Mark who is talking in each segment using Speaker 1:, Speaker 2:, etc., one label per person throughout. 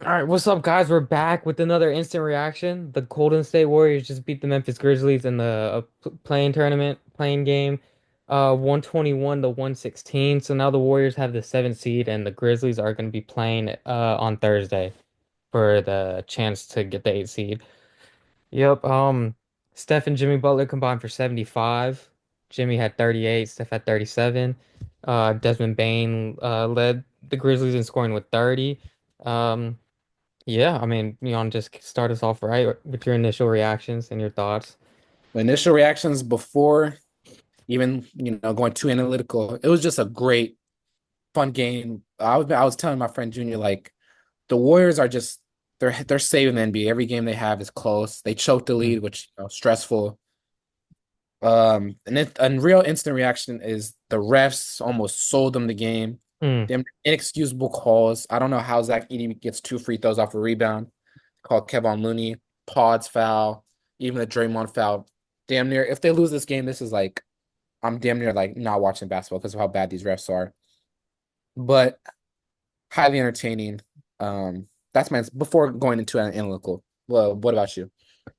Speaker 1: All right, what's up, guys? We're back with another instant reaction. The Golden State Warriors just beat the Memphis Grizzlies in the playing tournament, playing game, 121 to 116. So now the Warriors have the seventh seed, and the Grizzlies are going to be playing on Thursday for the chance to get the eighth seed. Yep. Steph and Jimmy Butler combined for 75. Jimmy had 38. Steph had 37. Desmond Bain led the Grizzlies in scoring with 30. Um, yeah, I mean, you want to just start us off right with your initial reactions and your thoughts.
Speaker 2: The initial reactions before even going too analytical, it was just a great fun game. I was telling my friend Junior, like, the Warriors are just they're saving the NBA. Every game they have is close. They choked the
Speaker 1: Mm.
Speaker 2: lead, which stressful. And real instant reaction is the refs almost sold them the game.
Speaker 1: Mm.
Speaker 2: Them inexcusable calls. I don't know how Zach Edey gets two free throws off a rebound. Called Kevon Looney, Pod's foul, even the Draymond foul. Damn near, if they lose this game, this is like I'm damn near like not watching basketball because of how bad these refs are. But highly entertaining. That's my before going into an analytical. Well, what about you?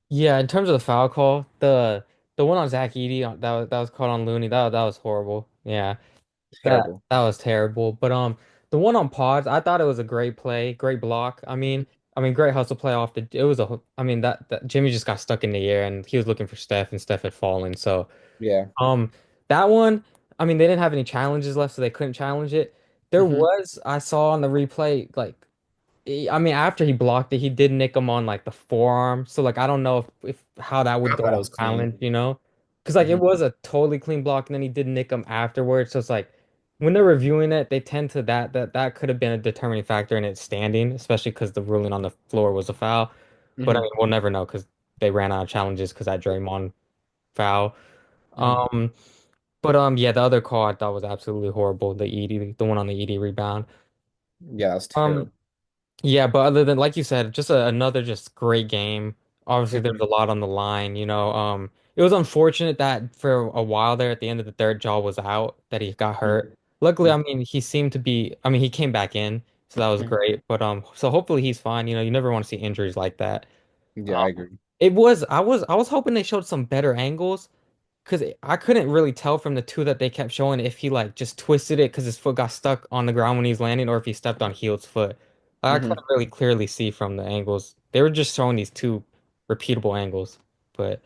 Speaker 1: Yeah, in terms of the foul call, the one on Zach Edey that was called on Looney, that was horrible. Yeah. That
Speaker 2: Terrible.
Speaker 1: that was terrible. But the one on Pods, I thought it was a great play, great block. I mean, great hustle play off the. It was I mean that Jimmy just got stuck in the air and he was looking for Steph and Steph had fallen. So
Speaker 2: Yeah.
Speaker 1: um that one, I mean they didn't have any challenges left, so they couldn't challenge it. There
Speaker 2: Hmm.
Speaker 1: was I saw on the replay like I mean after he blocked it, he did nick him on like the forearm. So like I don't know if how that would
Speaker 2: I
Speaker 1: go
Speaker 2: thought it was clean.
Speaker 1: unchallenged, you know? Because like it
Speaker 2: Hmm.
Speaker 1: was a totally clean block, and then he did nick him afterwards. So it's like when they're reviewing it, they tend to that could have been a determining factor in it standing, especially because the ruling on the floor was a foul. But I
Speaker 2: Hmm.
Speaker 1: mean, we'll never know because they ran out of challenges because that Draymond foul.
Speaker 2: Hmm.
Speaker 1: Um, but yeah, the other call I thought was absolutely horrible. The Edie, the one on the Edie rebound.
Speaker 2: Yeah, that was
Speaker 1: Um,
Speaker 2: terrible.
Speaker 1: yeah, but other than like you said, just another just great game. Obviously, there's
Speaker 2: Hmm.
Speaker 1: a lot on the line, you know. It was unfortunate that for a while there at the end of the third, Jaw was out, that he got hurt. Luckily, I
Speaker 2: Hmm.
Speaker 1: mean, he seemed to be, I mean, he came back in, so that was
Speaker 2: Hmm.
Speaker 1: great. But so hopefully he's fine. You know, you never want to see injuries like that.
Speaker 2: Yeah, I
Speaker 1: Um,
Speaker 2: agree.
Speaker 1: I was hoping they showed some better angles because I couldn't really tell from the two that they kept showing if he like just twisted it because his foot got stuck on the ground when he was landing, or if he stepped on Hield's foot. I
Speaker 2: Hmm.
Speaker 1: couldn't really clearly see from the angles. They were just showing these two repeatable angles. But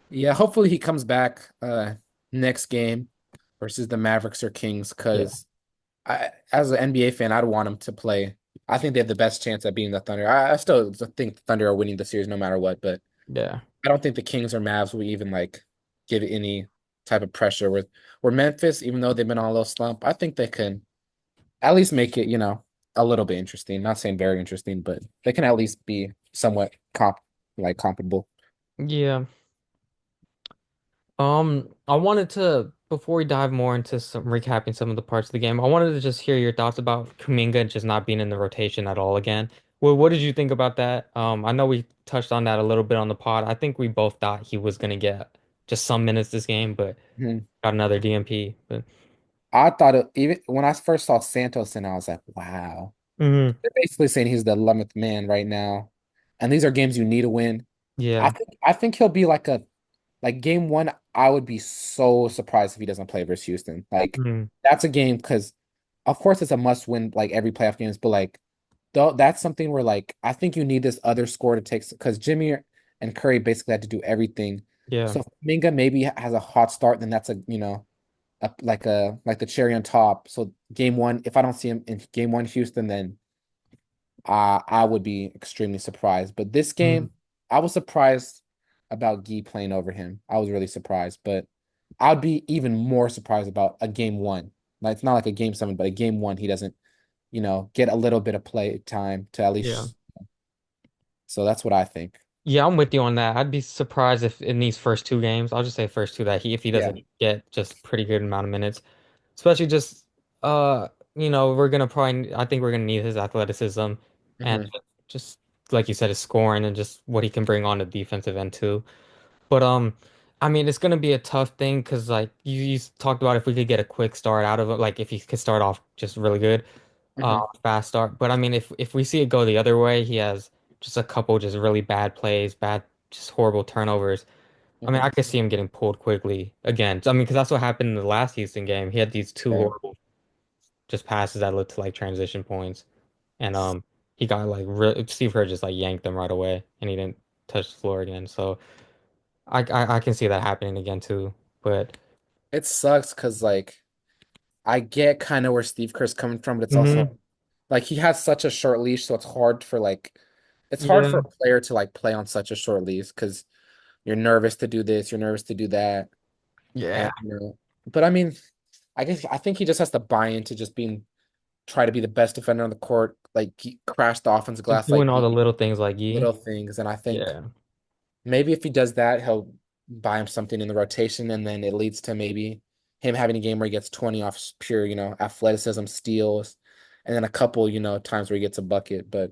Speaker 2: Yeah, hopefully he comes back next game versus the Mavericks or Kings
Speaker 1: yeah,
Speaker 2: because as an NBA fan, I'd want him to play. I think they have the best chance at beating the Thunder. I still think the Thunder are winning the series no matter what, but
Speaker 1: yeah,
Speaker 2: I don't think the Kings or Mavs will even like give it any type of pressure with Memphis, even though they've been on a little slump. I think they can at least make it, a little bit interesting. Not saying very interesting, but they can at least be somewhat comparable.
Speaker 1: yeah. I wanted to before we dive more into some recapping some of the parts of the game, I wanted to just hear your thoughts about Kuminga just not being in the rotation at all again. Well, what did you think about that? I know we touched on that a little bit on the pod. I think we both thought he was gonna get just some minutes this game, but
Speaker 2: Mhm.
Speaker 1: got another DMP. But
Speaker 2: I thought even when I first saw Santos, and I was like, wow.
Speaker 1: hmm
Speaker 2: They're basically saying he's the 11th man right now, and these are games you need to win.
Speaker 1: yeah,
Speaker 2: I think he'll be like game one. I would be so surprised if he doesn't play versus Houston. Like
Speaker 1: hmm
Speaker 2: that's a game because, of course, it's a must win like every playoff games, but like though that's something where like I think you need this other score to take because Jimmy and Curry basically had to do everything.
Speaker 1: yeah,
Speaker 2: So if Minga maybe has a hot start, then that's like the cherry on top. So game one, if I don't see him in game one, Houston, then I would be extremely surprised. But this
Speaker 1: hmm
Speaker 2: game, I was surprised about Gee playing over him. I was really surprised, but I'd be even more surprised about a game one. Like it's not like a game seven, but a game one, he doesn't, get a little bit of play time to at
Speaker 1: yeah.
Speaker 2: least. So that's what I think.
Speaker 1: Yeah, I'm with you on that. I'd be surprised if in these first two games, I'll just say first two that he if he
Speaker 2: Yeah.
Speaker 1: doesn't get just pretty good amount of minutes. Especially just uh we're gonna probably I think we're gonna need his athleticism and
Speaker 2: Hmm.
Speaker 1: just like you said, his scoring and just what he can bring on the defensive end too. But I mean it's gonna be a tough thing because like you talked about if we could get a quick start out of it, like if he could start off just really good.
Speaker 2: Hmm.
Speaker 1: fast start. But I mean, if we see it go the other way, he has just a couple just really bad plays, just horrible turnovers. I mean,
Speaker 2: Hmm.
Speaker 1: I could see him getting pulled quickly again. I mean, because that's what happened in the last Houston game. He had these two
Speaker 2: Yeah.
Speaker 1: horrible just passes that looked like transition points, and he got like Steve Kerr just like yanked them right away, and he didn't touch the floor again. So I can see that happening again too. But
Speaker 2: It sucks because like I get kind of where Steve Kerr's coming from, but it's also
Speaker 1: hmm
Speaker 2: like he has such a short leash, so it's hard for
Speaker 1: yeah,
Speaker 2: a player to like play on such a short leash because you're nervous to do this, you're nervous to do that, and
Speaker 1: yeah,
Speaker 2: but I mean, I think he just has to buy into just being try to be the best defender on the court, like crash the offensive glass,
Speaker 1: doing
Speaker 2: like
Speaker 1: all the little things like Yi.
Speaker 2: little things, and I think
Speaker 1: Yeah.
Speaker 2: maybe if he does that, he'll buy him something in the rotation, and then it leads to maybe him having a game where he gets 20 off pure, athleticism, steals, and then a couple, times where he gets a bucket. But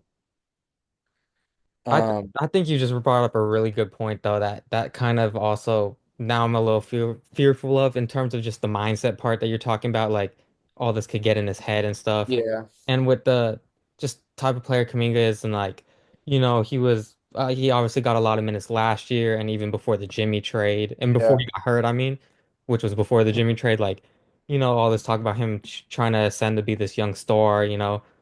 Speaker 1: I
Speaker 2: um,
Speaker 1: I think you just brought up a really good point though that kind of also now I'm a little fearful of in terms of just the mindset part that you're talking about like all this could get in his head and stuff.
Speaker 2: yeah,
Speaker 1: And with the just type of player Kaminga is and like he obviously got a lot of minutes last year and even before the Jimmy trade and before
Speaker 2: yeah,
Speaker 1: he got hurt, I mean, which was before the Jimmy trade like all this talk about him trying to ascend to be this young star,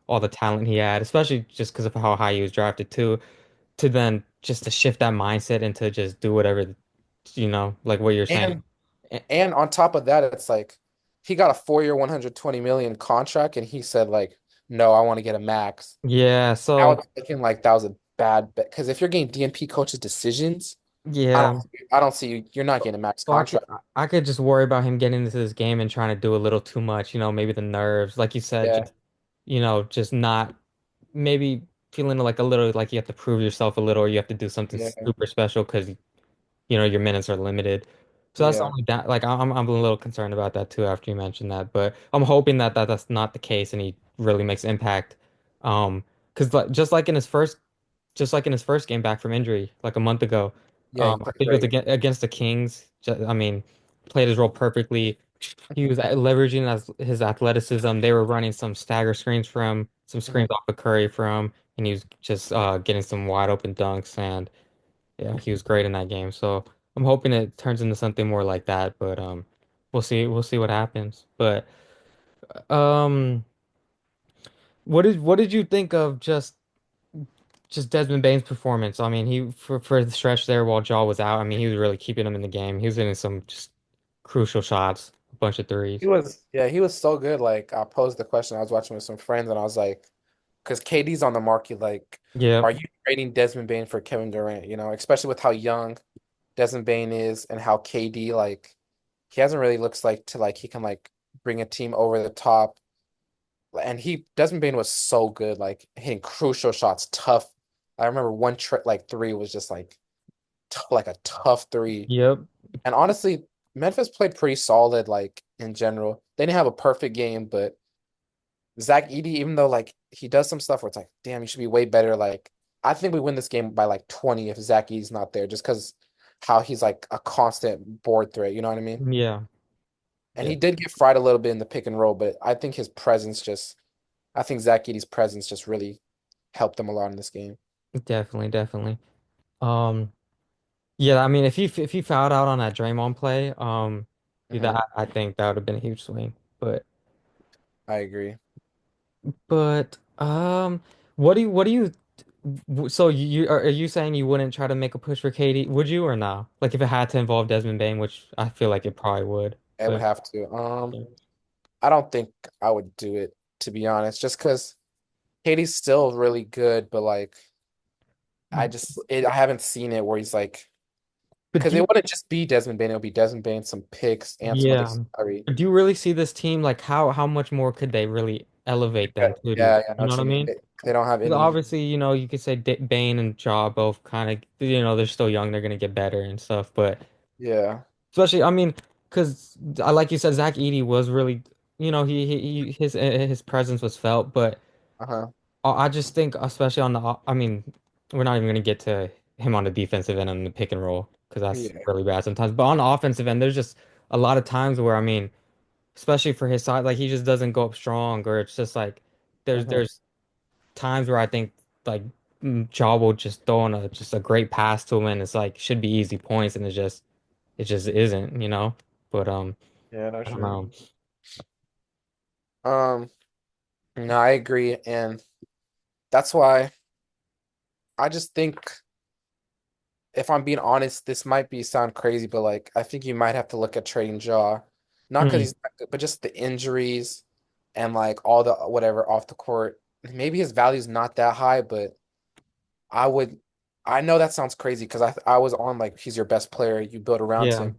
Speaker 1: all the talent he had, especially just because of how high he was drafted too to then just to shift that mindset into just do whatever, like what you're saying.
Speaker 2: and and on top of that, it's like he got a 4-year, 120 million contract, and he said like, no, I want to get a max.
Speaker 1: Yeah,
Speaker 2: Now
Speaker 1: so
Speaker 2: it's looking like that was a bad bet because if you're getting DNP coaches decisions, I
Speaker 1: yeah.
Speaker 2: don't, I don't see you. You're not getting a max
Speaker 1: So
Speaker 2: contract.
Speaker 1: I could just worry about him getting into this game and trying to do a little too much, maybe the nerves, like you said,
Speaker 2: Yeah,
Speaker 1: just not maybe feeling like a little like you have to prove yourself a little or you have to do something
Speaker 2: yeah,
Speaker 1: super special because your minutes are limited. So that's the
Speaker 2: yeah.
Speaker 1: only that like I'm a little concerned about that too after you mentioned that, but I'm hoping that's not the case and he really makes impact. Because like just like in his first game back from injury like a month ago,
Speaker 2: Yeah, he
Speaker 1: I
Speaker 2: played
Speaker 1: think it was
Speaker 2: great.
Speaker 1: against the Kings. I mean, played his role perfectly. He was leveraging his athleticism. They were running some stagger screens for him, some screens
Speaker 2: Mhm.
Speaker 1: off of Curry for him, and he was just getting some wide open dunks and. Yeah, he was great in that game. So I'm hoping it turns into something more like that, but we'll see. We'll see what happens. But um what did you think of just Desmond Bane's performance? I mean, he for the stretch there while Jaw was out, I mean, he was really keeping him in the game. He was hitting some just crucial shots, a bunch of threes.
Speaker 2: He was so good. Like I posed the question. I was watching with some friends, and I was like, because KD's on the market. Like,
Speaker 1: Yeah.
Speaker 2: are you trading Desmond Bain for Kevin Durant? Especially with how young Desmond Bain is and how KD like he hasn't really looks like to like he can like bring a team over the top. And he Desmond Bain was so good, like hitting crucial shots, tough. I remember one like three was just like like a tough three.
Speaker 1: Yep.
Speaker 2: And honestly, Memphis played pretty solid, like in general. They didn't have a perfect game, but Zach Edey, even though like he does some stuff where it's like, damn, you should be way better. Like, I think we win this game by like 20 if Zach Edey's not there, just because how he's like a constant board threat. You know what I mean?
Speaker 1: Yeah.
Speaker 2: And
Speaker 1: Yeah.
Speaker 2: he did get fried a little bit in the pick and roll, but I think Zach Edey's presence just really helped them a lot in this game.
Speaker 1: Definitely, definitely. Um yeah, I mean if he fouled out on that Draymond play, yeah,
Speaker 2: Hmm.
Speaker 1: I think that would have been a huge swing.
Speaker 2: I agree.
Speaker 1: But what do you so are you saying you wouldn't try to make a push for Katie? Would you or no? Like if it had to involve Desmond Bain, which I feel like it probably would.
Speaker 2: I would
Speaker 1: But
Speaker 2: have to.
Speaker 1: yeah.
Speaker 2: I don't think I would do it, to be honest, just because Katie's still really good, but like I haven't seen it where he's like
Speaker 1: But
Speaker 2: because it wouldn't just be Desmond Bain, it would be Desmond Bain, some picks, and some other
Speaker 1: yeah.
Speaker 2: salary.
Speaker 1: Do you really see this team like how much more could they really elevate
Speaker 2: Yeah,
Speaker 1: them to do?
Speaker 2: yeah, I know
Speaker 1: You know
Speaker 2: what
Speaker 1: what I
Speaker 2: you mean.
Speaker 1: mean?
Speaker 2: They don't have
Speaker 1: 'Cause
Speaker 2: any.
Speaker 1: obviously, you could say Bane and Jaw both kind of, they're still young, they're gonna get better and stuff, but
Speaker 2: Yeah.
Speaker 1: especially, I mean, because like you said, Zach Edey was really, his presence was felt, but
Speaker 2: Uh-huh.
Speaker 1: I just think, especially on I mean, we're not even gonna get to him on the defensive end on the pick and roll because that's
Speaker 2: Yeah.
Speaker 1: really bad sometimes. But on the offensive end, there's just a lot of times where I mean, especially for his side, like he just doesn't go up strong, or it's just like
Speaker 2: Hmm.
Speaker 1: there's times where I think like Jaw will just throw in a great pass to him and it's like should be easy points and it just isn't, you know. But
Speaker 2: Yeah, no,
Speaker 1: I don't
Speaker 2: sure.
Speaker 1: know.
Speaker 2: Um, no, I agree, and that's why I just think, if I'm being honest, this might be sound crazy, but like I think you might have to look at trading Jaw, not because
Speaker 1: Mm,
Speaker 2: he's not good, but just the injuries and like all the whatever off the court. Maybe his value's not that high, but I would. I know that sounds crazy because I was on like he's your best player, you build around
Speaker 1: yeah,
Speaker 2: him.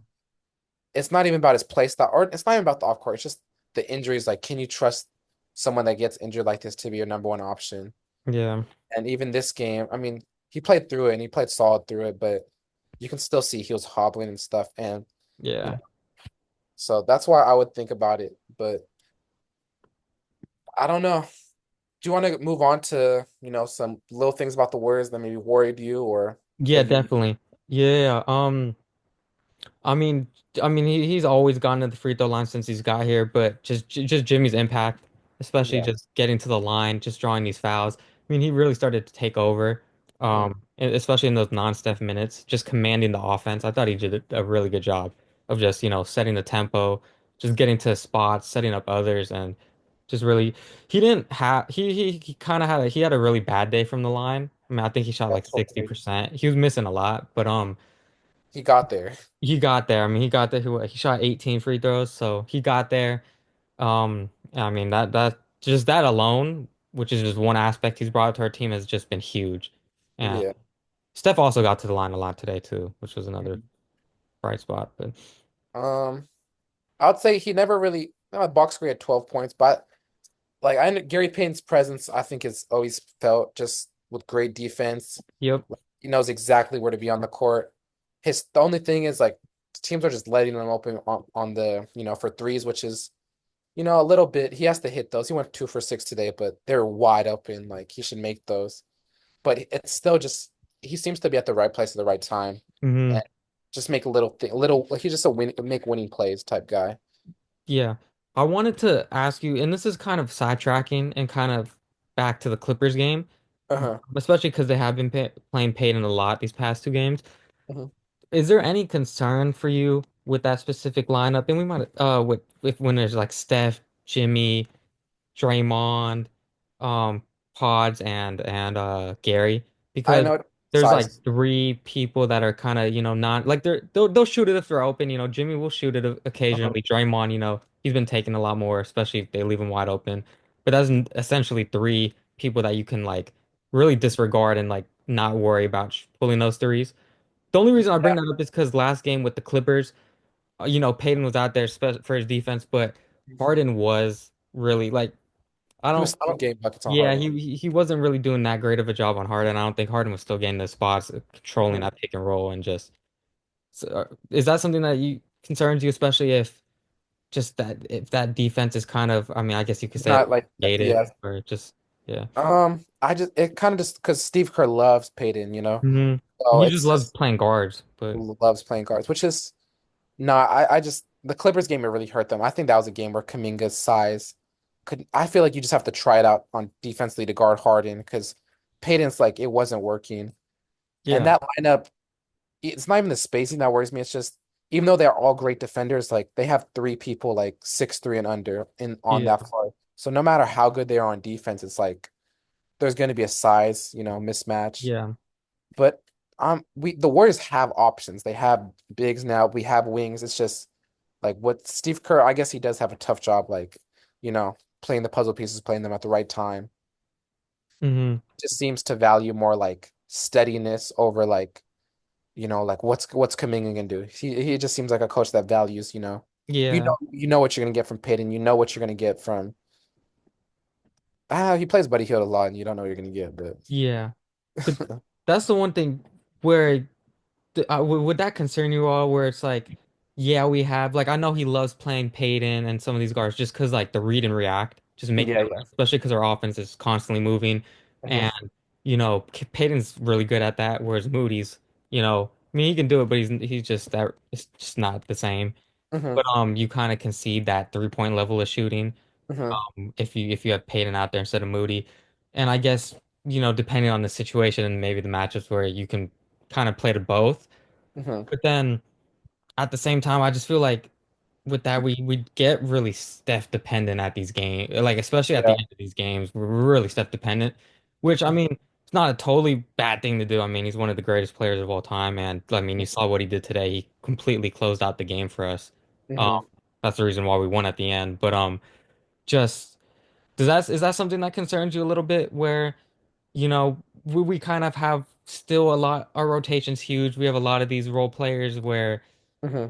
Speaker 2: It's not even about his play style, or it's not even about the off court. It's just the injuries. Like, can you trust someone that gets injured like this to be your number one option?
Speaker 1: yeah,
Speaker 2: And even this game, I mean, he played through it and he played solid through it, but you can still see he was hobbling and stuff. And, you know,
Speaker 1: yeah.
Speaker 2: so that's why I would think about it. But I don't know. Do you want to move on to, some little things about the Warriors that maybe worried you or
Speaker 1: Yeah,
Speaker 2: that you,
Speaker 1: definitely. Yeah. I mean, he's always gone to the free throw line since he's got here, but just Jimmy's impact, especially
Speaker 2: yeah.
Speaker 1: just getting to the line, just drawing these fouls. I mean, he really started to take over,
Speaker 2: Mhm.
Speaker 1: and especially in those non-Steph minutes, just commanding the offense. I thought he did a really good job of just, setting the tempo, just getting to spots, setting up others, and just really he didn't have he kind of he had a really bad day from the line. I mean, I think he shot like
Speaker 2: That's totally.
Speaker 1: 60%. He was missing a lot, but
Speaker 2: He got there.
Speaker 1: he got there. I mean, he got there. He shot 18 free throws, so he got there. I mean that just that alone, which is just one aspect he's brought to our team, has just been huge. And
Speaker 2: Yeah.
Speaker 1: Steph also got to the line a lot today too, which was another
Speaker 2: Mhm.
Speaker 1: bright spot. But
Speaker 2: Um, I would say he never really box score at 12 points, but like I know Gary Payton's presence, I think is always felt just with great defense.
Speaker 1: yep.
Speaker 2: Like, he knows exactly where to be on the court. The only thing is like teams are just letting him open on the for threes, which is a little bit. He has to hit those. He went 2 for 6 today, but they're wide open. Like he should make those. But it's still just he seems to be at the right place at the right time
Speaker 1: Hmm.
Speaker 2: and just make a little thing, little like he's just a make winning plays type guy.
Speaker 1: Yeah. I wanted to ask you, and this is kind of sidetracking and kind of back to the Clippers game,
Speaker 2: Uh-huh.
Speaker 1: especially because they have been playing Peyton a lot these past two games.
Speaker 2: Hmm.
Speaker 1: Is there any concern for you with that specific lineup? And we might with when there's like Steph, Jimmy, Draymond, um, Pods and Gary
Speaker 2: I
Speaker 1: because
Speaker 2: know
Speaker 1: there's like
Speaker 2: size.
Speaker 1: three people that are kind of, not like they'll shoot it if they're open, Jimmy will shoot it
Speaker 2: Uh-huh.
Speaker 1: occasionally. Draymond, he's been taking a lot more, especially if they leave him wide open. But that's essentially three people that you can like really disregard and like not worry about pulling those threes. The only reason I bring
Speaker 2: Yeah,
Speaker 1: that up is because last game with the Clippers, Peyton was out there for his defense, but Harden was really like
Speaker 2: he was
Speaker 1: I
Speaker 2: still
Speaker 1: don't
Speaker 2: getting buckets on
Speaker 1: yeah,
Speaker 2: Harden.
Speaker 1: he wasn't really doing that great of a job on Harden. I don't think Harden was still getting the spots, controlling
Speaker 2: Mhm.
Speaker 1: that pick and roll and just so, is that something that you concerns you, especially if just that if that defense is kind of I mean, I guess you could
Speaker 2: He's
Speaker 1: say
Speaker 2: not like
Speaker 1: gated
Speaker 2: yeah.
Speaker 1: or just yeah.
Speaker 2: I just it kind of just because Steve Kerr loves Peyton,
Speaker 1: Hmm.
Speaker 2: so
Speaker 1: He just
Speaker 2: it's
Speaker 1: loves
Speaker 2: just
Speaker 1: playing guards, but
Speaker 2: loves playing guards, which is no, I just the Clippers game it really hurt them. I think that was a game where Kuminga's size could. I feel like you just have to try it out on defensively to guard Harden because Peyton's like it wasn't working, and
Speaker 1: yeah.
Speaker 2: that lineup it's not even the spacing that worries me. It's just even though they're all great defenders, like they have three people like 6'3" and under in on
Speaker 1: Yeah.
Speaker 2: that floor. So no matter how good they are on defense, it's like there's going to be a size, mismatch.
Speaker 1: Yeah.
Speaker 2: But the Warriors have options. They have bigs now. We have wings. It's just like what Steve Kerr, I guess he does have a tough job, like, playing the puzzle pieces, playing them at the right time.
Speaker 1: Hmm.
Speaker 2: Just seems to value more like steadiness over like, like what's Kuminga gonna do. He just seems like a coach that values,
Speaker 1: Yeah.
Speaker 2: you know what you're gonna get from Peyton, you know what you're gonna get from he plays Buddy Hield a lot and you don't know what you're gonna get, but
Speaker 1: Yeah. But that's the one thing where would that concern you all? Where it's like, yeah, we have like I know he loves playing Peyton and some of these guards just because like the read and react, just making
Speaker 2: yeah, yeah.
Speaker 1: especially because our offense is constantly moving, and
Speaker 2: Hmm.
Speaker 1: Peyton's really good at that, whereas Moody's, I mean he can do it, but he's just that it's just not the same.
Speaker 2: Hmm.
Speaker 1: But you kind of concede that 3-point level of shooting.
Speaker 2: Hmm.
Speaker 1: if you have Peyton out there instead of Moody. And I guess, depending on the situation and maybe the matchups where you can kind of play to both.
Speaker 2: Hmm.
Speaker 1: But then at the same time, I just feel like with that we get really Steph dependent at these games, like especially at the
Speaker 2: Yeah.
Speaker 1: end of these games, we're really Steph dependent, which I mean, it's not a totally bad thing to do. I mean, he's one of the greatest players of all time, and I mean, you saw what he did today. He completely closed out the game for us. Um,
Speaker 2: Hmm.
Speaker 1: that's the reason why we won at the end. But just is that something that concerns you a little bit where, we kind of have still a lot, our rotation's huge. We have a lot of these role players where,
Speaker 2: Hmm.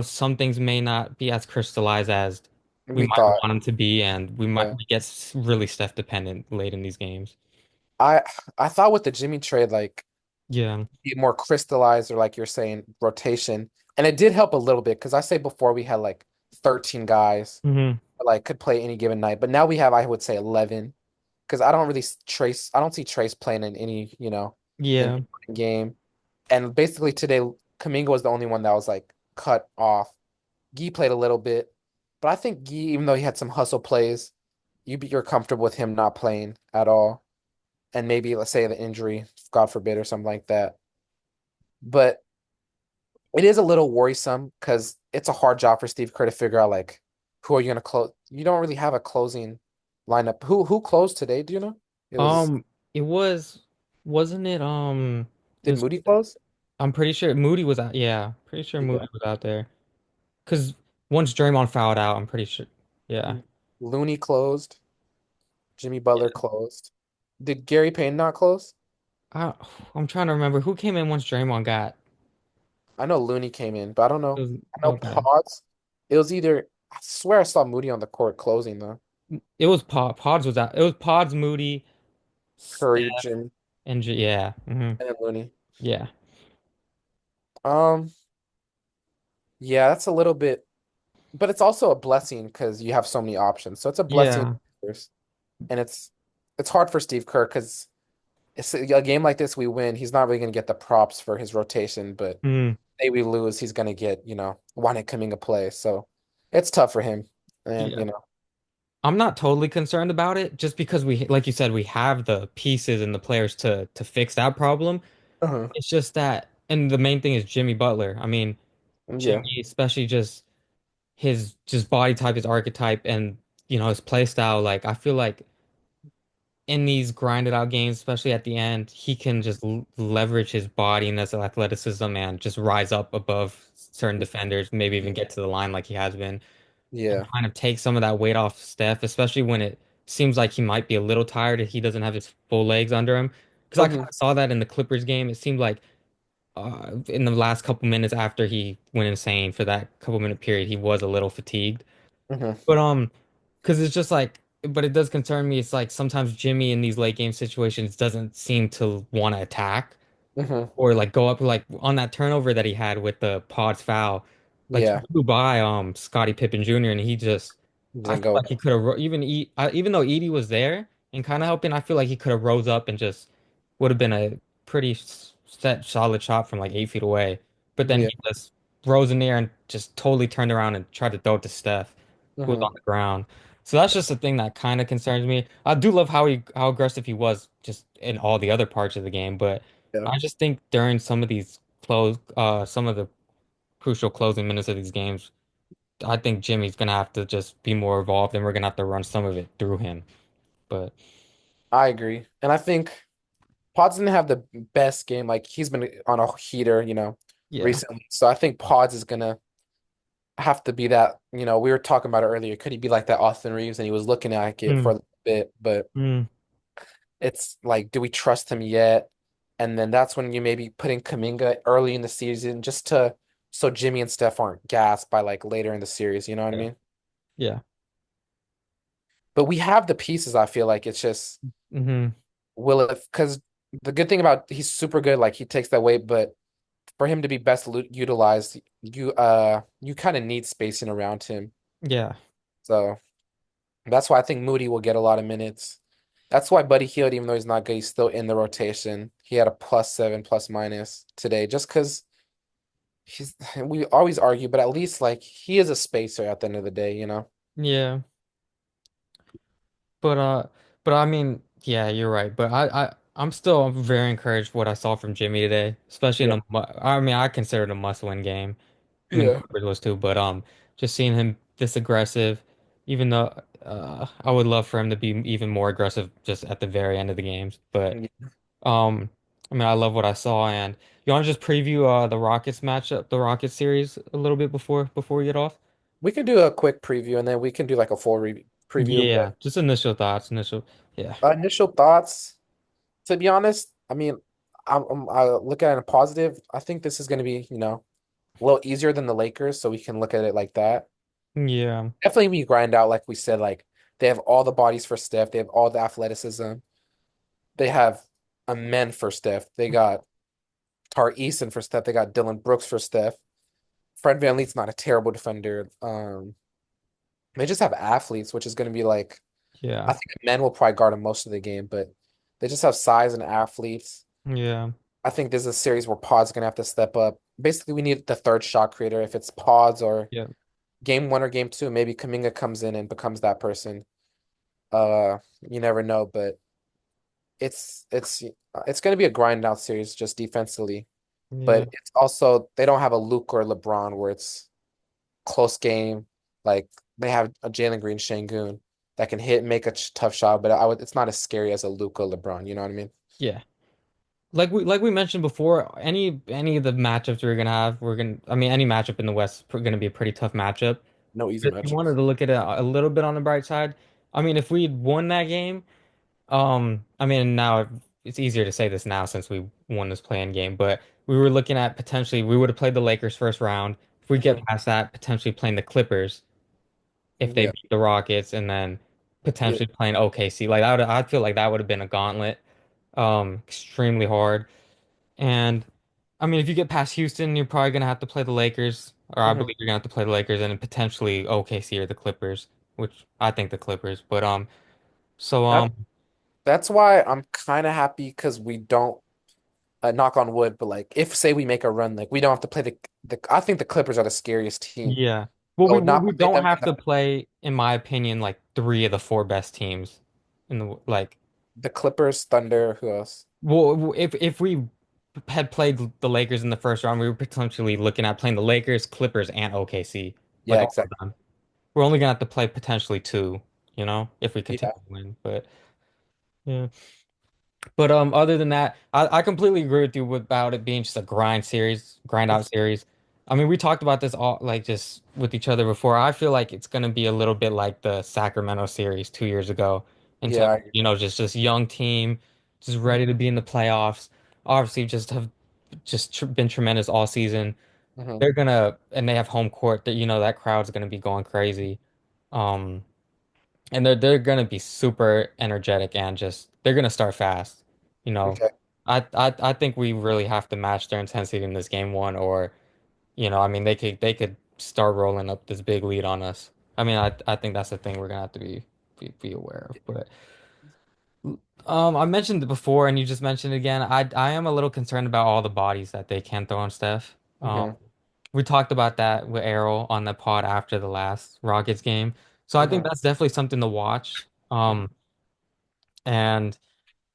Speaker 1: some things may not be as crystallized as we
Speaker 2: We
Speaker 1: might
Speaker 2: thought.
Speaker 1: want them to be, and
Speaker 2: Yeah.
Speaker 1: we get really Steph dependent late in these games.
Speaker 2: I I thought with the Jimmy trade, like
Speaker 1: Yeah.
Speaker 2: be more crystallized or like you're saying, rotation. And it did help a little bit because I say before we had like 13 guys
Speaker 1: Hmm.
Speaker 2: that, like could play any given night, but now we have I would say 11 because I don't see Trace playing in any, in
Speaker 1: Yeah.
Speaker 2: any game. And basically today, Kaminga was the only one that was like cut off. Gee played a little bit, but I think Gee, even though he had some hustle plays, you're comfortable with him not playing at all. And maybe let's say the injury, God forbid, or something like that. But it is a little worrisome because it's a hard job for Steve Kerr to figure out like who are you gonna close. You don't really have a closing lineup. Who closed today? Do you know? It was
Speaker 1: Um, it was, wasn't it? It
Speaker 2: did
Speaker 1: was.
Speaker 2: Moody close?
Speaker 1: I'm pretty sure Moody was out. Yeah, pretty sure
Speaker 2: Yeah.
Speaker 1: Moody was out there. Because once Draymond fouled out, I'm pretty sure. Yeah.
Speaker 2: Looney closed. Jimmy Butler closed. Did Gary Payton not close?
Speaker 1: I, I'm trying to remember who came in once Draymond got.
Speaker 2: I know Looney came in, but I don't
Speaker 1: It
Speaker 2: know.
Speaker 1: was,
Speaker 2: I know
Speaker 1: okay.
Speaker 2: Pods. It was either I swear I saw Moody on the court closing though.
Speaker 1: It was Pods was out. It was Pods, Moody, Steph,
Speaker 2: Curry, Jimmy,
Speaker 1: and yeah.
Speaker 2: and then Looney.
Speaker 1: Yeah.
Speaker 2: Um, yeah, that's a little bit, but it's also a blessing because you have so many options. So it's a blessing,
Speaker 1: Yeah.
Speaker 2: and it's hard for Steve Kerr because it's a game like this we win. He's not really gonna get the props for his rotation, but
Speaker 1: Mm,
Speaker 2: say we lose, he's gonna get one it coming a play. So it's tough for him, and
Speaker 1: yeah. I'm not totally concerned about it just because like you said, we have the pieces and the players to fix that problem.
Speaker 2: uh-huh.
Speaker 1: It's just that, and the main thing is Jimmy Butler. I mean,
Speaker 2: Yeah.
Speaker 1: Jimmy, especially just his just body type, his archetype, and his play style. Like I feel like in these grinded out games, especially at the end, he can just leverage his body and his athleticism and just rise up above certain defenders, maybe even get to the line like he has been, and
Speaker 2: Yeah.
Speaker 1: kind of take some of that weight off Steph, especially when it seems like he might be a little tired if he doesn't have his full legs under him. Because I kind
Speaker 2: Hmm.
Speaker 1: of saw that in the Clippers game. It seemed like in the last couple minutes after he went insane for that couple minute period, he was a little fatigued.
Speaker 2: Hmm.
Speaker 1: But because it's just like, but it does concern me. It's like sometimes Jimmy in these late game situations doesn't seem to want to attack
Speaker 2: Hmm.
Speaker 1: or like go up like on that turnover that he had with the Pod's foul. Like he
Speaker 2: Yeah.
Speaker 1: blew by Scottie Pippen Jr. and he just I
Speaker 2: Didn't
Speaker 1: feel
Speaker 2: go.
Speaker 1: like he could have even though Edie was there and kind of helping, I feel like he could have rose up and just would have been a pretty set solid shot from like 8 feet away. But then
Speaker 2: Yeah.
Speaker 1: he just rose in the air and just totally turned around and tried to throw it to Steph, who was on
Speaker 2: Hmm.
Speaker 1: the ground. So that's just the thing that kind of concerns me. I do love how aggressive he was just in all the other parts of the game, but
Speaker 2: Yeah.
Speaker 1: I just think during some of the crucial closing minutes of these games, I think Jimmy's gonna have to just be more involved, and we're gonna have to run some of it through him. But
Speaker 2: I agree. And I think Pods didn't have the best game. Like he's been on a heater,
Speaker 1: yeah,
Speaker 2: recently. So I think Pods is gonna have to be that, we were talking about it earlier. Could he be like that Austin Reeves? And he was looking at it for
Speaker 1: mm,
Speaker 2: a bit, but
Speaker 1: mm,
Speaker 2: it's like, do we trust him yet? And then that's when you maybe put in Kaminga early in the season just to so Jimmy and Steph aren't gassed by like later in the series, you know what I
Speaker 1: yeah,
Speaker 2: mean?
Speaker 1: yeah,
Speaker 2: But we have the pieces, I feel like it's just
Speaker 1: hmm,
Speaker 2: will it because the good thing about he's super good, like he takes that weight, but for him to be best utilized, you kind of need spacing around him.
Speaker 1: yeah,
Speaker 2: So that's why I think Moody will get a lot of minutes. That's why Buddy Hield, even though he's not good, he's still in the rotation. He had a +7 plus minus today, just because he's we always argue, but at least like he is a spacer at the end of the day, you know?
Speaker 1: yeah. But I mean, yeah, you're right. But I'm still very encouraged what I saw from Jimmy today, especially in
Speaker 2: Yeah.
Speaker 1: I mean, I consider it a must-win game. I mean, the
Speaker 2: Yeah.
Speaker 1: Clippers was too, but just seeing him this aggressive, even though I would love for him to be even more aggressive just at the very end of the games. But
Speaker 2: Yeah.
Speaker 1: um, I mean, I love what I saw, and you want to just preview the Rockets matchup, the Rockets series a little bit before we get off?
Speaker 2: We can do a quick preview and then we can do like a full re preview.
Speaker 1: Yeah,
Speaker 2: But
Speaker 1: just initial thoughts, yeah.
Speaker 2: initial thoughts, to be honest, I mean, I look at it in a positive. I think this is going to be, a little easier than the Lakers, so we can look at it like that.
Speaker 1: Yeah.
Speaker 2: Definitely, we grind out, like we said, like they have all the bodies for Steph, they have all the athleticism, they have a men for Steph, they got Tar Eason for Steph, they got Dylan Brooks for Steph. Fred VanVleet's not a terrible defender. They just have athletes, which is going to be like, I
Speaker 1: Yeah.
Speaker 2: think men will probably guard him most of the game, but they just have size and athletes.
Speaker 1: Yeah.
Speaker 2: I think this is a series where Pod's gonna have to step up. Basically, we need the third shot creator. If it's Pods or
Speaker 1: Yeah.
Speaker 2: game one or game two, maybe Kaminga comes in and becomes that person. You never know, but it's gonna be a grind out series just defensively.
Speaker 1: Yeah.
Speaker 2: But it's also they don't have a Luke or LeBron where it's close game. Like they have a Jalen Green Şengün that can hit, make a tough shot, but it's not as scary as a Luka LeBron. You know what I mean?
Speaker 1: Yeah. Like we mentioned before, any of the matchups we're gonna have, we're gonna I mean any matchup in the West is gonna be a pretty tough matchup.
Speaker 2: No easy
Speaker 1: But if you wanted
Speaker 2: matchups.
Speaker 1: to look at it a little bit on the bright side, I mean if we'd won that game, I mean now it's easier to say this now since we won this play-in game, but we were looking at potentially we would have played the Lakers first round. If we get
Speaker 2: Hmm.
Speaker 1: past that, potentially playing the Clippers if they
Speaker 2: Yeah,
Speaker 1: beat the Rockets and then
Speaker 2: yeah.
Speaker 1: potentially playing OKC. Like I feel like that would have been a gauntlet. Extremely hard. And I mean, if you get past Houston, you're probably gonna have to play the Lakers, or I
Speaker 2: Hmm.
Speaker 1: believe you're gonna have to play the Lakers and then potentially OKC or the Clippers, which I think the Clippers. But so
Speaker 2: That that's why I'm kind of happy because we don't knock on wood, but like if say we make a run, like we don't have to play the I think the Clippers are the scariest team.
Speaker 1: yeah. Well,
Speaker 2: So
Speaker 1: we
Speaker 2: not
Speaker 1: we
Speaker 2: play
Speaker 1: don't
Speaker 2: them
Speaker 1: have
Speaker 2: in
Speaker 1: to play, in my opinion, like three of the four best teams in the like.
Speaker 2: the Clippers, Thunder, who else?
Speaker 1: Well, if we had played the Lakers in the first round, we were potentially looking at playing the Lakers, Clippers, and OKC, like
Speaker 2: Yeah,
Speaker 1: all of
Speaker 2: exactly.
Speaker 1: them. We're only gonna have to play potentially two, if we
Speaker 2: Yeah.
Speaker 1: continue to win. But yeah. But other than that, I completely agree with you about it being just a grind out series. I mean, we talked about this all like just with each other before. I feel like it's gonna be a little bit like the Sacramento series 2 years ago in terms
Speaker 2: Yeah, I
Speaker 1: of,
Speaker 2: agree.
Speaker 1: just young team, just ready to be in the playoffs. Obviously, just have just tr been tremendous all season.
Speaker 2: Hmm.
Speaker 1: And they have home court that that crowd's gonna be going crazy. Um, and they're gonna be super energetic and just they're gonna start fast. You know,
Speaker 2: Okay.
Speaker 1: I think we really have to match their intensity in this game one, or I mean they could start rolling up this big lead on us. I mean I think that's the thing we're gonna have to be aware of. But I mentioned it before, and you just mentioned it again. I am a little concerned about all the bodies that they can throw on Steph.
Speaker 2: Hmm.
Speaker 1: We talked about that with Errol on the pod after the last Rockets game. So I think
Speaker 2: Hmm.
Speaker 1: that's definitely something to watch. And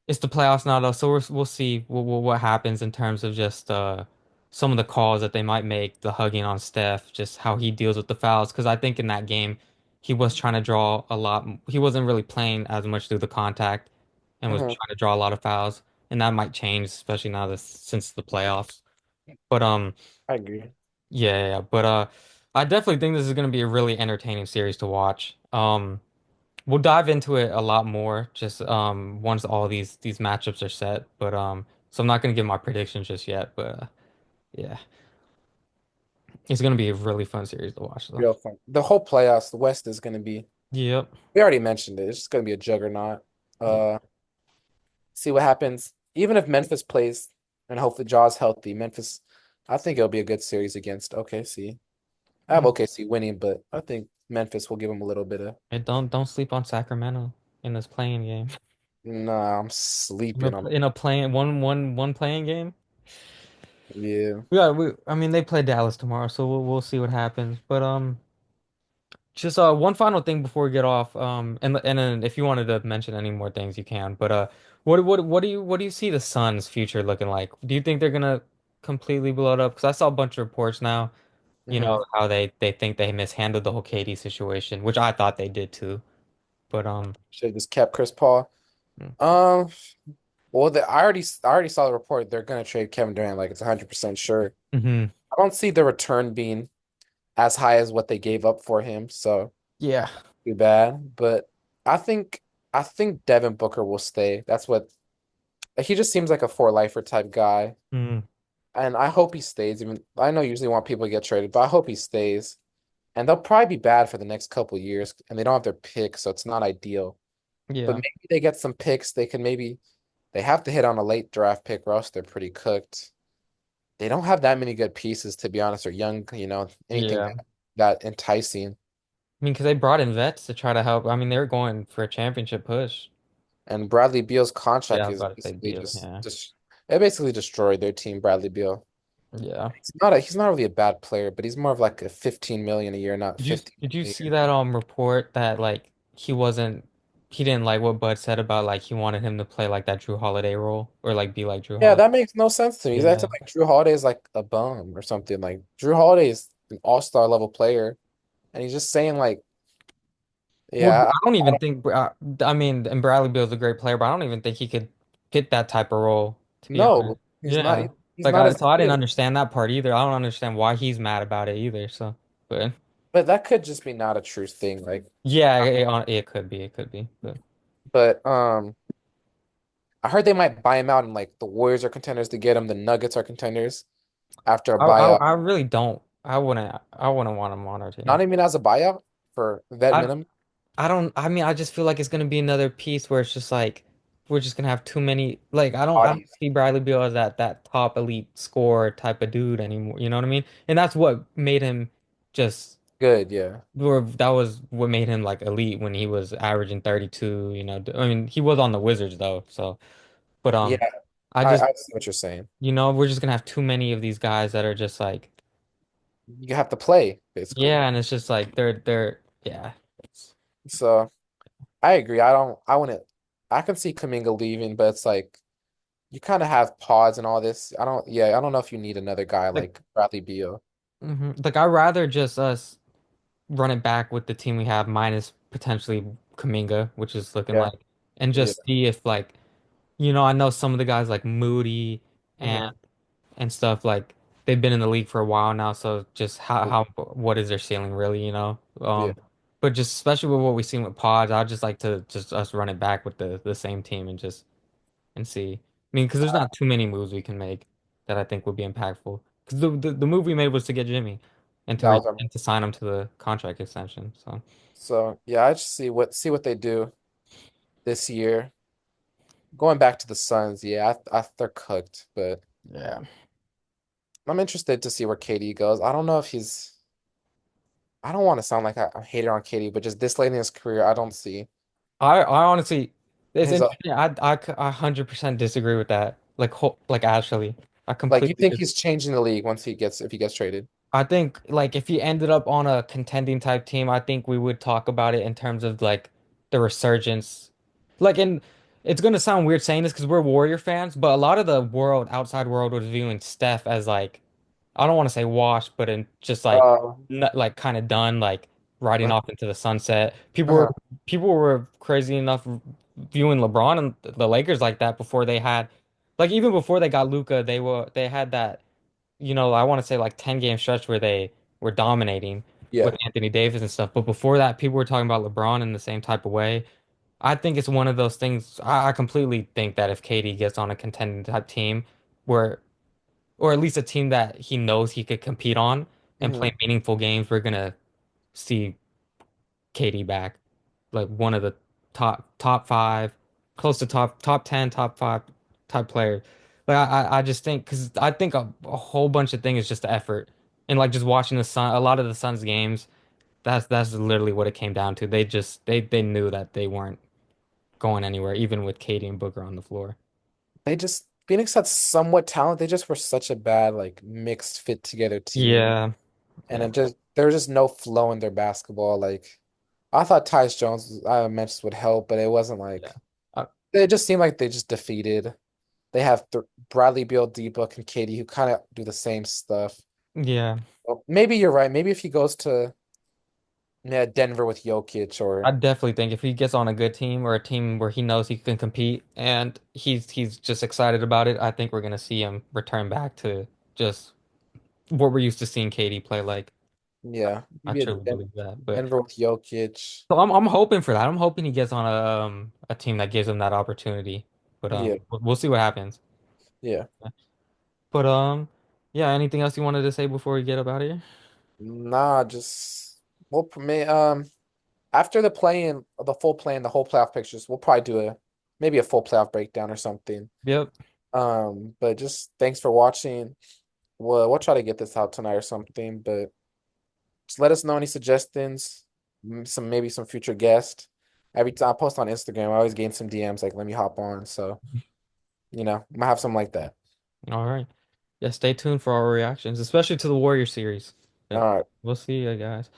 Speaker 1: it's the playoffs now, though, so we'll see what happens in terms of just some of the calls that they might make, the hugging on Steph, just how he deals with the fouls. Because I think in that game, he was trying to draw a lot. He wasn't really playing as much through the contact and was
Speaker 2: Hmm.
Speaker 1: trying to draw a lot of fouls, and that might change, especially now this since the playoffs. But
Speaker 2: I agree.
Speaker 1: yeah. But I definitely think this is going to be a really entertaining series to watch. We'll dive into it a lot more just once all these matchups are set. But so I'm not gonna give my predictions just yet. But yeah, it's gonna be a really fun series to watch though.
Speaker 2: Real fun. The whole playoffs, the West is gonna be.
Speaker 1: Yep.
Speaker 2: We already mentioned it. It's just gonna be a juggernaut.
Speaker 1: Yeah.
Speaker 2: Uh, See what happens. Even if Memphis plays and hopefully Jaw's healthy, Memphis, I think it'll be a good series against OKC. I have
Speaker 1: Mm.
Speaker 2: OKC winning, but I think Memphis will give them a little bit of.
Speaker 1: And don't sleep on Sacramento in this playing game.
Speaker 2: Nah, I'm sleeping on.
Speaker 1: In a playing one playing game.
Speaker 2: Yeah.
Speaker 1: Yeah, I mean they play Dallas tomorrow, so we'll see what happens. But Just one final thing before we get off. And then if you wanted to mention any more things, you can. But what do you see the Suns' future looking like? Do you think they're gonna completely blow it up? Because I saw a bunch of reports now. You
Speaker 2: Hmm.
Speaker 1: know how they think they mishandled the whole KD situation, which I thought they did too. But
Speaker 2: Should have just kept Chris Paul.
Speaker 1: mm,
Speaker 2: Um, well, I already saw the report. They're gonna trade Kevin Durant. Like it's 100% sure.
Speaker 1: mhm.
Speaker 2: I don't see the return being as high as what they gave up for him. So
Speaker 1: Yeah.
Speaker 2: too bad. But I think I think Devin Booker will stay. That's what he just seems like a for lifer type guy.
Speaker 1: Mm,
Speaker 2: And I hope he stays. Even I know you usually want people to get traded, but I hope he stays. And they'll probably be bad for the next couple years, and they don't have their picks, so it's not ideal. But
Speaker 1: yeah.
Speaker 2: maybe they get some picks. They have to hit on a late draft pick, or else they're pretty cooked. They don't have that many good pieces, to be honest, or young, anything
Speaker 1: Yeah.
Speaker 2: that enticing.
Speaker 1: I mean, because they brought in vets to try to help. I mean, they were going for a championship push.
Speaker 2: And Bradley Beal's
Speaker 1: Yeah, I
Speaker 2: contract
Speaker 1: was
Speaker 2: is
Speaker 1: about to say
Speaker 2: basically
Speaker 1: Beal. Yeah.
Speaker 2: just it basically destroyed their team, Bradley Beal.
Speaker 1: Yeah.
Speaker 2: He's not really a bad player, but he's more of like a 15 million a year, not
Speaker 1: Did you
Speaker 2: 50
Speaker 1: did you
Speaker 2: a
Speaker 1: see
Speaker 2: year.
Speaker 1: that report that like he didn't like what Bud said about like he wanted him to play like that Drew Holiday role or like be like Drew
Speaker 2: Yeah,
Speaker 1: Holiday.
Speaker 2: that makes no sense to me. He's
Speaker 1: Yeah.
Speaker 2: acting like Drew Holiday is like a bum or something. Like Drew Holiday is an all-star level player, and he's just saying like,
Speaker 1: Well,
Speaker 2: yeah,
Speaker 1: I don't even think I mean, and Bradley Beal's a great player, but I don't even think he could get that type of role, to be
Speaker 2: no,
Speaker 1: honest.
Speaker 2: he's not.
Speaker 1: Yeah.
Speaker 2: He's
Speaker 1: Like
Speaker 2: not as
Speaker 1: so I didn't
Speaker 2: good.
Speaker 1: understand that part either. I don't understand why he's mad about it either. So, but
Speaker 2: But that could just be not a true thing. Like,
Speaker 1: yeah, it could be, it could be. But
Speaker 2: but I heard they might buy him out, and like the Warriors are contenders to get him. The Nuggets are contenders after a buyout.
Speaker 1: I really don't. I wouldn't want him on our team.
Speaker 2: Not even as a buyout for vet
Speaker 1: I
Speaker 2: minimum.
Speaker 1: I don't I mean I just feel like it's gonna be another piece where it's just like we're just gonna have too many like I don't
Speaker 2: Bodies.
Speaker 1: see Bradley Beal as that top elite scorer type of dude anymore. You know what I mean? And that's what made him just
Speaker 2: Good, yeah.
Speaker 1: or that was what made him like elite when he was averaging 32, you know. I mean, he was on the Wizards though, so but
Speaker 2: Yeah,
Speaker 1: I
Speaker 2: I,
Speaker 1: just
Speaker 2: I see what you're saying.
Speaker 1: we're just gonna have too many of these guys that are just like
Speaker 2: You have to play, basically.
Speaker 1: yeah, and it's just like they're yeah.
Speaker 2: So I agree. I wouldn't I can see Kaminga leaving, but it's like you kind of have pods and all this. I don't know if you need another guy
Speaker 1: Like
Speaker 2: like Bradley Beal.
Speaker 1: Like I'd rather just us run it back with the team we have minus potentially Kaminga, which is looking
Speaker 2: Yeah,
Speaker 1: like, and
Speaker 2: yeah.
Speaker 1: just see if like, I know some of the guys like Moody and
Speaker 2: Hmm.
Speaker 1: and stuff like they've been in the league for a while now, so just what is their ceiling really, you know?
Speaker 2: Yeah.
Speaker 1: But just especially with what we've seen with pods, I'd just like to just us run it back with the same team and just and see. I mean, because there's not too many moves we can make that I think would be impactful. Because the move we made was to get Jimmy
Speaker 2: That was
Speaker 1: and to sign him to the contract extension. So
Speaker 2: so yeah, I just see what they do this year. Going back to the Suns, yeah, they're cooked, but
Speaker 1: yeah,
Speaker 2: I'm interested to see where KD goes. I don't know if he's. I don't want to sound like I'm a hater on KD, but just this late in his career, I don't see
Speaker 1: I honestly, it's
Speaker 2: his.
Speaker 1: interesting. I 100% disagree with that. Like actually, I
Speaker 2: Like you
Speaker 1: completely
Speaker 2: think
Speaker 1: dis
Speaker 2: he's changing the league once if he gets traded.
Speaker 1: I think like if he ended up on a contending type team, I think we would talk about it in terms of like the resurgence. Like and it's gonna sound weird saying this because we're Warrior fans, but a lot of the outside world was viewing Steph as like I don't want to say washed, but in just like
Speaker 2: Uh,
Speaker 1: like kind of done, like riding
Speaker 2: uh,
Speaker 1: off into the sunset.
Speaker 2: uh,
Speaker 1: People were crazy enough viewing LeBron and the Lakers like that before they had like even before they got Luca, they had that I want to say like 10 game stretch where they were dominating with
Speaker 2: yeah.
Speaker 1: Anthony Davis and stuff. But before that, people were talking about LeBron in the same type of way. I think it's one of those things. I completely think that if KD gets on a contending type team where, or at least a team that he knows he could compete on and
Speaker 2: Hmm.
Speaker 1: play meaningful games, we're gonna see KD back, like one of the top five, close to top 10, top five type players. Like I just think because I think a whole bunch of things is just the effort and like just watching the Sun, a lot of the Suns games. That's literally what it came down to. They knew that they weren't going anywhere, even with Katie and Booker on the floor.
Speaker 2: They just Phoenix had somewhat talent. They just were such a bad like mixed fit together team,
Speaker 1: Yeah,
Speaker 2: and
Speaker 1: yeah.
Speaker 2: There was just no flow in their basketball. Like I thought Tyus Jones, Memphis would help, but it wasn't
Speaker 1: Yeah.
Speaker 2: like
Speaker 1: Uh,
Speaker 2: it just seemed like they just defeated. They have th Bradley Beal, D-Book, and Katie who kind of do the same stuff.
Speaker 1: yeah.
Speaker 2: Well, maybe you're right. Maybe if he goes to yeah, Denver with Jokic
Speaker 1: I
Speaker 2: or
Speaker 1: definitely think if he gets on a good team or a team where he knows he can compete and he's just excited about it, I think we're gonna see him return back to just what we're used to seeing Katie play like.
Speaker 2: yeah,
Speaker 1: I
Speaker 2: maybe
Speaker 1: truly believe that. But
Speaker 2: Denver with Jokic.
Speaker 1: so I'm hoping for that. I'm hoping he gets on a team that gives him that opportunity. But
Speaker 2: Yeah,
Speaker 1: we'll see what happens.
Speaker 2: yeah.
Speaker 1: But yeah, anything else you wanted to say before we get up out of here?
Speaker 2: Nah, just we'll may after the play-in, the full play-in, the whole playoff pictures, we'll probably do a maybe a full playoff breakdown or something.
Speaker 1: Yep.
Speaker 2: But just thanks for watching. We'll try to get this out tonight or something, but just let us know any suggestions, some maybe some future guests. Every time I post on Instagram, I always gain some DMs like let me hop on. So, might have something like that.
Speaker 1: All right. Yeah, stay tuned for our reactions, especially to the Warrior series.
Speaker 2: All
Speaker 1: Yep.
Speaker 2: right.
Speaker 1: We'll see you guys.